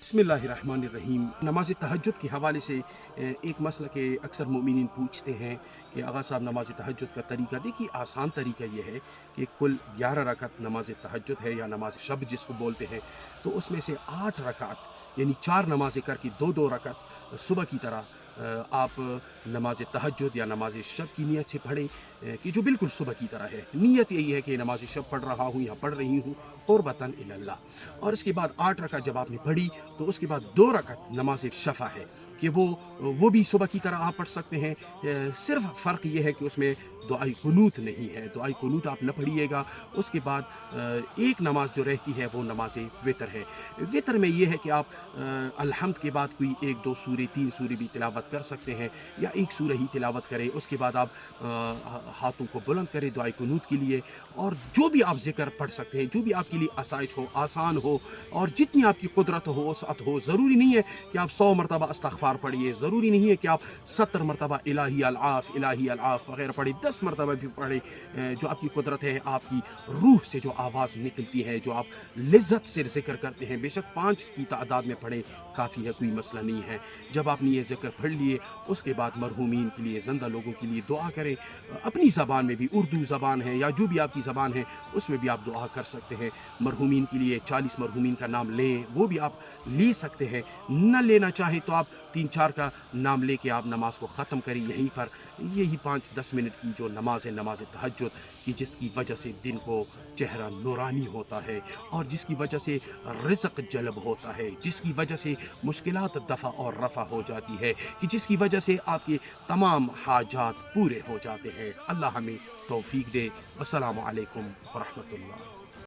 बिस्मिल्लाहिर्रहमानिर्रहीम। नमाज तहज्जुद के हवाले से एक मसला के अक्सर मोमिनीन पूछते हैं कि आगा साहब नमाज तहज्जुद का तरीका देखिए, आसान तरीका ये है कि कुल 11 रकात नमाज तहज्जुद है या नमाज शब जिसको बोलते हैं, तो उसमें से 8 रकात यानी 4 नमाजें करके 2-2 रकात सुबह की तरह आप नमाज तहज्जुद या नमाज शब की नीयत से पढ़ें कि जो बिल्कुल सुबह की तरह है। नीयत यही है कि नमाज शब पढ़ रहा हूँ या पढ़ रही हूँ क़ुर्बतन इलल्लाह। और इसके बाद 8 रकात जब आपने पढ़ी तो उसके बाद 2 रकात नमाज शफ़ा है कि वो भी सुबह की तरह आप पढ़ सकते हैं। सिर्फ फ़र्क ये है कि उसमें दुआई कुनूत नहीं है, दुआई कुनूत आप न पढ़िएगा। उसके बाद एक नमाज जो रहती है वो नमाज वितर है। वितर में ये है कि आप अलहम्द के बाद कोई 1-2 सूरे 3 सूरे भी तिलावत कर सकते हैं या एक सूरा ही तिलावत करें। उसके बाद आप हाथों को बुलंद करें दुआई कुनूत के लिए, और जो भी आप ज़िक्र पढ़ सकते हैं, जो भी आपके लिए आसाइश हो, आसान हो और जितनी आपकी कुदरत हो, वसअत हो। ज़रूरी नहीं है कि आप 100 मरतबा इस्तग़फ़ार पढ़िए, ज़रूरी नहीं है कि आप 70 मरतबा इलाही अल-आफ़ वग़ैरह पढ़ें, 10 मरतबा भी पढ़ें। जो आपकी कुदरत है, आपकी रूह से जो आवाज़ निकलती है, जो आप लिज़्ज़त से ज़िक्र करते हैं, बेशक 5 की तादाद में पढ़ें, काफ़ी है, कोई मसला नहीं है। जब आपने ये ज़िक्र पढ़ लिए उसके बाद मरहूमीन के लिए, ज़िंदा लोगों के लिए दुआ करें। अपनी ज़बान में भी, उर्दू ज़बान है या जो भी आपकी ज़बान है उसमें भी आप दुआ कर सकते हैं। मरहूमीन के लिए 40 मरहूमीन का नाम लें, वो भी आप ले सकते हैं। न लेना चाहें तो आप 3-4 का नाम लेके आप नमाज को ख़त्म करें यहीं पर। यही 5-10 मिनट की जो नमाज है, नमाज तहज्जुद की, जिसकी वजह से दिन को चेहरा नूरानी होता है और जिसकी वजह से रिज़्क़ जल्ब होता है, जिसकी वजह से मुश्किलात दफ़ा और रफ़ा हो जाती है, कि जिसकी वजह से आपके तमाम हाजात पूरे हो जाते हैं। अल्लाह हमें तौफ़ीक दे। अस्सलामु अलैकुम व रहमतुल्लाह।